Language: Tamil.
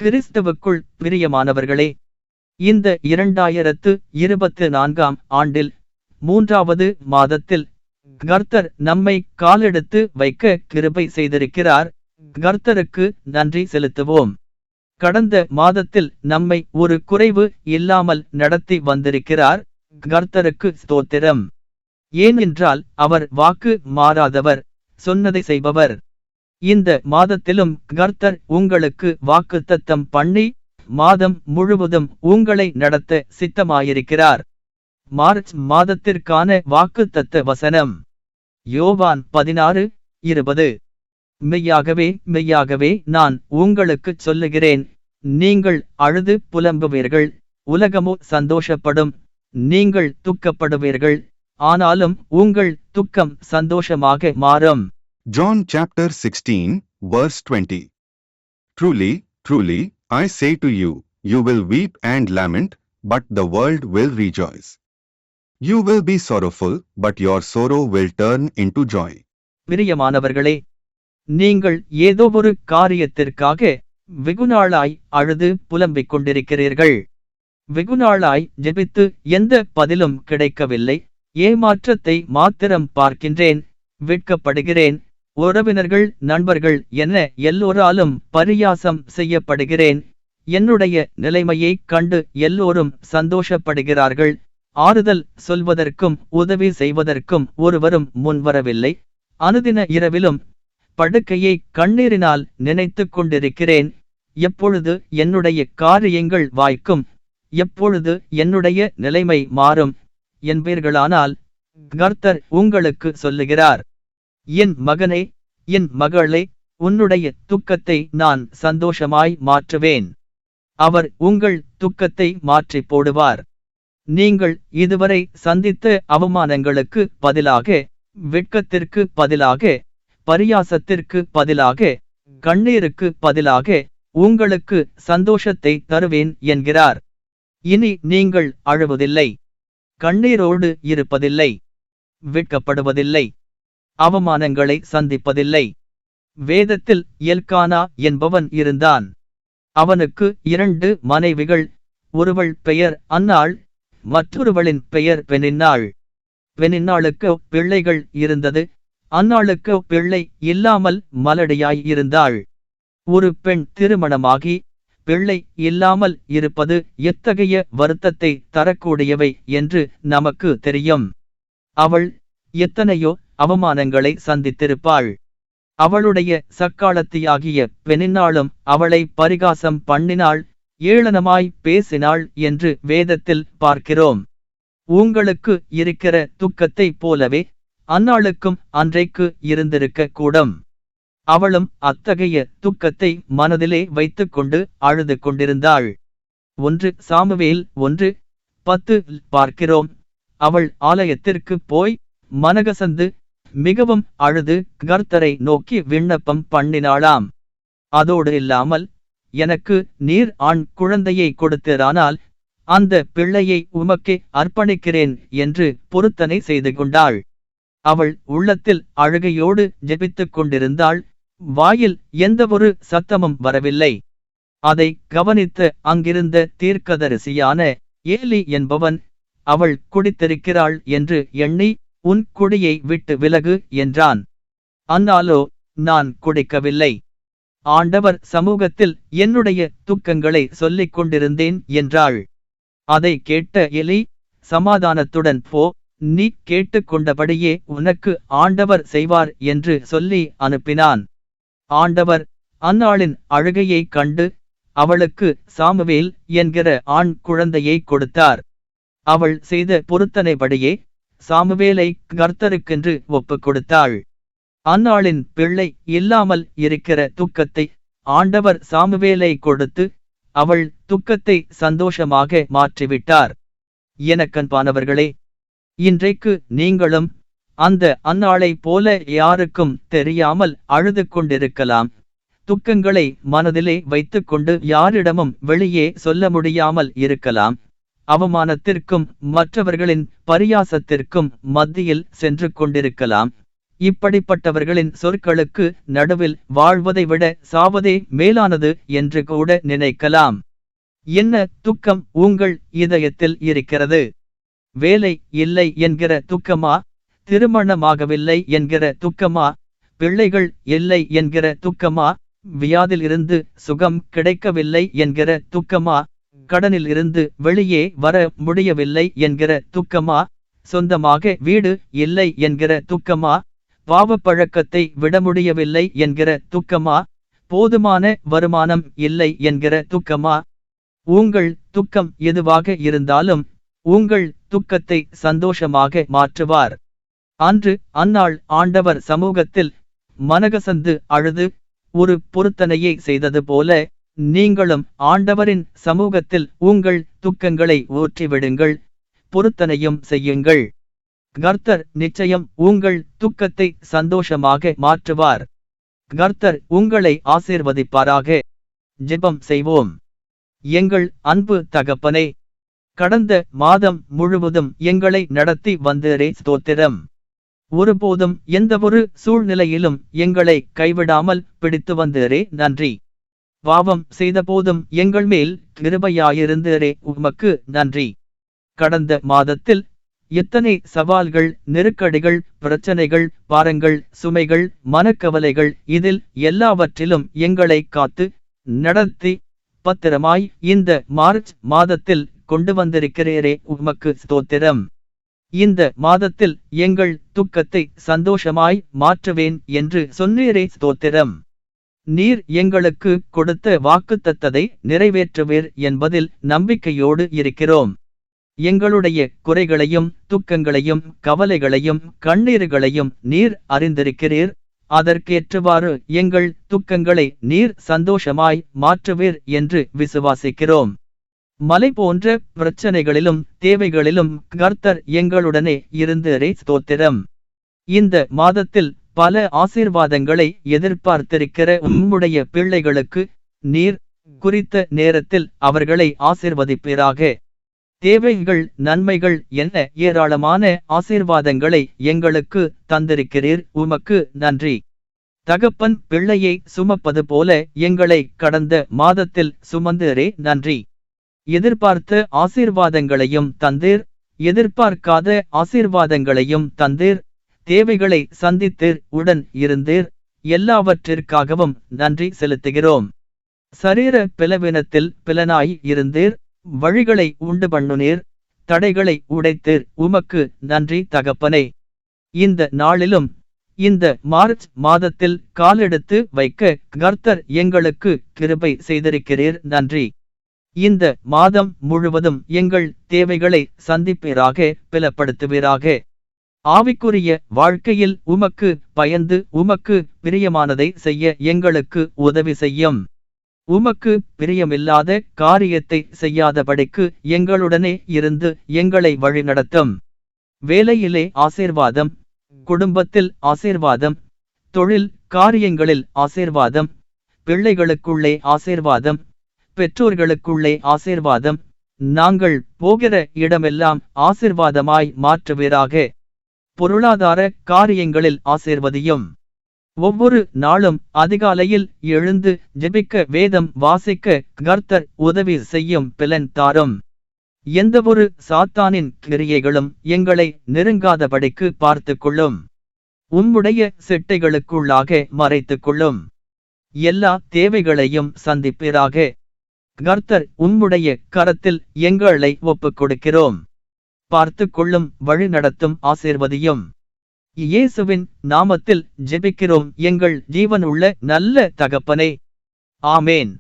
கிறிஸ்துவுக்குள் பிரியமானவர்களே, இந்த 2024 ஆண்டில் 3வது மாதத்தில் கர்த்தர் நம்மை காலெடுத்து வைக்க கிருபை செய்திருக்கிறார். கர்த்தருக்கு நன்றி செலுத்துவோம். கடந்த மாதத்தில் நம்மை ஒரு குறைவு இல்லாமல் நடத்தி வந்திருக்கிறார். கர்த்தருக்கு ஸ்தோத்திரம். ஏனென்றால் அவர் வாக்கு மாறாதவர், சொன்னதை செய்பவர். இந்த மாதத்திலும் கர்த்தர் உங்களுக்கு வாக்குத்தத்தம் பண்ணி மாதம் முழுவதும் உங்களை நடத்த சித்தமாயிருக்கிறார். மார்ச் மாதத்திற்கான வாக்குத்தத்த வசனம் யோவான் 16:20. மெய்யாகவே நான் உங்களுக்குச் சொல்லுகிறேன், நீங்கள் அழுது புலம்புவீர்கள், உலகமோ சந்தோஷப்படும். நீங்கள் துக்கப்படுவீர்கள், ஆனாலும் உங்கள் துக்கம் சந்தோஷமாக மாறும். John chapter 16, verse 20. Truly, I say to you, you will weep and lament, but the world will rejoice. You will be sorrowful, but your sorrow will turn into joy. பிரியமானவர்களே, நீங்கள் ஏதோ ஒரு காரியத்திற்காக வெகுநாளாய் அழுது புலம்பிக் கொண்டிருக்கிறீர்கள். வெகுநாளாய் ஜெபித்து எந்த பதிலும் கிடைக்கவில்லை. ஏமாற்றத்தை மாத்திரம் பார்க்கின்றேன், வெட்கப்படுகிறேன், உறவினர்கள் நண்பர்கள் என எல்லோராலும் பரியாசம் செய்யப்படுகிறேன். என்னுடைய நிலைமையை கண்டு எல்லோரும் சந்தோஷப்படுகிறார்கள். ஆறுதல் சொல்வதற்கும் உதவி செய்வதற்கும் ஒருவரும் முன்வரவில்லை. அனுதின இரவிலும் படுக்கையை கண்ணீரினால் நினைத்து கொண்டிருக்கிறேன். எப்பொழுது என்னுடைய காரியங்கள் வாய்க்கும், எப்பொழுது என்னுடைய நிலைமை மாறும் என்பீர்களானால், கர்த்தர் உங்களுக்கு சொல்லுகிறார், என் மகனே, என் மகளே, உன்னுடைய துக்கத்தை நான் சந்தோஷமாய் மாற்றுவேன். அவர் உங்கள் துக்கத்தை மாற்றி போடுவார். நீங்கள் இதுவரை சந்தித்த அவமானங்களுக்கு பதிலாக, வெட்கத்திற்கு பதிலாக, பரியாசத்திற்கு பதிலாக, கண்ணீருக்கு பதிலாக உங்களுக்கு சந்தோஷத்தை தருவேன் என்கிறார். இனி நீங்கள் அழுவதில்லை, கண்ணீரோடு இருப்பதில்லை, வெட்கப்படுவதில்லை, அவமானங்களை சந்திப்பதில்லை. வேதத்தில் எல்கானா என்பவன் இருந்தான். அவனுக்கு 2 மனைவிகள். ஒருவள் பெயர் அன்னாள், மற்றொருவளின் பெயர் பெனின்னாள். பெனின்னாளுக்கு பிள்ளைகள் இருந்தது, அன்னாளுக்கு பிள்ளை இல்லாமல் மலடியாய் இருந்தாள். ஒரு பெண் திருமணமாகி பிள்ளை இல்லாமல் இருப்பது எத்தகைய வருத்தத்தை தரக்கூடியவை என்று நமக்கு தெரியும். அவள் எத்தனையோ அவமானங்களை சந்தித்திருப்பாள். அவளுடைய சக்காலத்தியாகிய பெனின்னாளும் அவளை பரிகாசம் பண்ணினாள், ஏளனமாய் பேசினாள் என்று வேதத்தில் பார்க்கிறோம். உங்களுக்கு இருக்கிற துக்கத்தைப் போலவே அன்னாளுக்கும் அன்றைக்கு இருந்திருக்க கூடும். அவளும் அத்தகைய துக்கத்தை மனதிலே வைத்துக்கொண்டு அழுது கொண்டிருந்தாள். 1 சாமுவேல் 1:10 பார்க்கிறோம். அவள் ஆலயத்திற்கு போய் மனகசந்து மிகவும் அழுது கர்த்தரை நோக்கி விண்ணப்பம் பண்ணினாளாம். அதோடு இல்லாமல், எனக்கு நீர் ஆண் குழந்தையை கொடுத்தீரானால் அந்த பிள்ளையை உமக்கே அர்ப்பணிக்கிறேன் என்று பொருத்தனை செய்து கொண்டாள். அவள் உள்ளத்தில் அழுகையோடு ஜெபித்துக் கொண்டிருந்தாள். வாயில் எந்தவொரு சத்தமும் வரவில்லை. அதை கவனித்த அங்கிருந்த தீர்க்கதரிசியான ஏலி என்பவன், அவள் குடித்திருக்கிறாள் என்று எண்ணி, உன் குடியை விட்டு விலகு என்றான். அன்னாலோ, நான் குடிக்கவில்லை, ஆண்டவர் சமூகத்தில் என்னுடைய துக்கங்களை சொல்லிக் கொண்டிருந்தேன் என்றாள். அதை கேட்ட எலி, சமாதானத்துடன் போ, நீ கேட்டுக்கொண்டபடியே உனக்கு ஆண்டவர் செய்வார் என்று சொல்லி அனுப்பினான். ஆண்டவர் அன்னாளின் அழுகையை கண்டு அவளுக்கு சாமுவேல் என்கிற ஆண் குழந்தையை கொடுத்தார். அவள் செய்த பொருத்தனைபடியே சாமுவேலை கர்த்தருக்கென்று ஒப்புக் கொடுத்தாள். அன்னாளின் பிள்ளை இல்லாமல் இருக்கிற துக்கத்தை ஆண்டவர் சாமுவேலை கொடுத்து அவள் துக்கத்தை சந்தோஷமாக மாற்றிவிட்டார். எனக்கன்பானவர்களே, இன்றைக்கு நீங்களும் அந்த அன்னாளை போல யாருக்கும் தெரியாமல் அழுது கொண்டிருக்கலாம். துக்கங்களை மனதிலே வைத்துக்கொண்டு யாரிடமும் வெளியே சொல்ல முடியாமல் இருக்கலாம். அவமானத்திற்கும் மற்றவர்களின் பரியாசத்திற்கும் மத்தியில் சென்று கொண்டிருக்கலாம். இப்படிப்பட்டவர்களின் சொற்களுக்கு நடுவில் வாழ்வதை விட சாவதே மேலானது என்று கூட நினைக்கலாம். என்ன துக்கம் உங்கள் இதயத்தில் இருக்கிறது? வேலை இல்லை என்கிற துக்கமா? திருமணமாகவில்லை என்கிற துக்கமா? பிள்ளைகள் இல்லை என்கிற துக்கமா? வியாதிலிருந்து சுகம் கிடைக்கவில்லை என்கிற துக்கமா? கடனில் இருந்து வெளியே வர முடியவில்லை என்கிற துக்கமா? சொந்தமாக வீடு இல்லை என்கிற துக்கமா? பாவப்பழக்கத்தை விட முடியவில்லை என்கிற துக்கமா? போதுமான வருமானம் இல்லை என்கிற துக்கமா? உங்கள் துக்கம் எதுவாக இருந்தாலும் உங்கள் துக்கத்தை சந்தோஷமாக மாற்றுவார். அன்று அந்நாள் ஆண்டவர் சமூகத்தில் மனகசந்து அழுது ஒரு பொருத்தனையை செய்தது போல நீங்களும் ஆண்டவரின் சமூகத்தில் உங்கள் துக்கங்களை ஊற்றிவிடுங்கள், பொருத்தனையும் செய்யுங்கள். கர்த்தர் நிச்சயம் உங்கள் துக்கத்தை சந்தோஷமாக மாற்றுவார். கர்த்தர் உங்களை ஆசீர்வதிப்பாராக. ஜெபம் செய்வோம். எங்கள் அன்பு தகப்பனே, கடந்த மாதம் முழுவதும் எங்களை நடத்தி வந்தீரே, ஸ்தோத்திரம். ஒருபோதும் எந்தவொரு சூழ்நிலையிலும் எங்களை கைவிடாமல் பிடித்து வந்தீரே, நன்றி. பாவம் செய்தபோதும் எங்கள் மேல் கிருபையாயிருந்தீரே, உமக்கு நன்றி. கடந்த மாதத்தில் எத்தனை சவால்கள், நெருக்கடிகள், பிரச்சனைகள், பாரங்கள், சுமைகள், மனக்கவலைகள், இதில் எல்லாவற்றிலும் எங்களை காத்து நடத்தி பத்திரமாய் இந்த மார்ச் மாதத்தில் கொண்டு வந்திருக்கிறீரே, உமக்கு ஸ்தோத்திரம். இந்த மாதத்தில் எங்கள் துக்கத்தை சந்தோஷமாய் மாற்றுவேன் என்று சொன்னீரே, ஸ்தோத்திரம். நீர் எங்களுக்கு கொடுத்த வாக்குத்தத்தத்தை நிறைவேற்றுவீர் என்பதில் நம்பிக்கையோடு இருக்கிறோம். எங்களுடைய குறைகளையும் துக்கங்களையும் கவலைகளையும் கண்ணீர்களையும் நீர் அறிந்திருக்கிறீர். அதற்கேற்றவாறு எங்கள் துக்கங்களை நீர் சந்தோஷமாய் மாற்றுவீர் என்று விசுவாசிக்கிறோம். மலை போன்ற பிரச்சனைகளிலும் தேவைகளிலும் கர்த்தர் எங்களுடனே இருந்தீரே, ஸ்தோத்திரம். இந்த மாதத்தில் பல ஆசீர்வாதங்களை எதிர்பார்த்திருக்கிற உம்முடைய பிள்ளைகளுக்கு நீர் குறித்த நேரத்தில் அவர்களை ஆசீர்வதிப்பீராக. தேவைகள், நன்மைகள் என ஏராளமான ஆசீர்வாதங்களை எங்களுக்கு தந்திருக்கிறீர், உமக்கு நன்றி. தகப்பன் பிள்ளையை சுமப்பது போல எங்களை கடந்த மாதத்தில் சுமந்தீரே, நன்றி. எதிர்பார்த்த ஆசீர்வாதங்களையும் தந்தீர், எதிர்பார்க்காத ஆசீர்வாதங்களையும் தந்தீர். தேவைகளை சந்தித்தீர், உடன் இருந்தீர். எல்லாவற்றிற்காகவும் நன்றி செலுத்துகிறோம். சரீர பலவீனத்தில் பிலனாய் இருந்தீர், வழிகளை உண்டு பண்ணுனீர், தடைகளை உடைத்தீர், உமக்கு நன்றி தகப்பனே. இந்த நாளிலும் இந்த மார்ச் மாதத்தில் காலெடுத்து வைக்க கர்த்தர் எங்களுக்கு கிருபை செய்திருக்கிறீர், நன்றி. இந்த மாதம் முழுவதும் எங்கள் தேவைகளை சந்திப்பீராக, பலப்படுத்துவீராக. ஆவிக்குரிய வாழ்க்கையில் உமக்கு பயந்து உமக்கு பிரியமானதை செய்ய எங்களுக்கு உதவி செய்யும். உமக்கு பிரியமில்லாத காரியத்தை செய்யாதபடிக்கு எங்களுடனே இருந்து எங்களை வழிநடத்தும். வேலையிலே ஆசீர்வாதம், குடும்பத்தில் ஆசீர்வாதம், தொழில் காரியங்களில் ஆசீர்வாதம், பிள்ளைகளுக்குள்ளே ஆசீர்வாதம், பெற்றோர்களுக்குள்ளே ஆசீர்வாதம், நாங்கள் போகிற இடமெல்லாம் ஆசீர்வாதமாய் மாற்றுவீராக. பொருளாதார காரியங்களில் ஆசீர்வதியும். ஒவ்வொரு நாளும் அதிகாலையில் எழுந்து ஜெபிக்க, வேதம் வாசிக்க கர்த்தர் உதவி செய்யும் பலன் தாரும். எந்தவொரு சாத்தானின் கிரியைகளும் எங்களை நெருங்காதபடிக்கு பார்த்துக்கொள்ளும். உம்முடைய செட்டைகளுக்குள்ளாக மறைத்துக்கொள்ளும். எல்லா தேவைகளையும் சந்திப்பீராக. கர்த்தர் உம்முடைய கரத்தில் எங்களை ஒப்புக் கொடுக்கிறோம். பார்த்துக்கொள்ளும், வழிநடத்தும், ஆசீர்வதியும். இயேசுவின் நாமத்தில் ஜெபிக்கிறோம் எங்கள் ஜீவனுள்ள நல்ல தகப்பனே. ஆமேன்.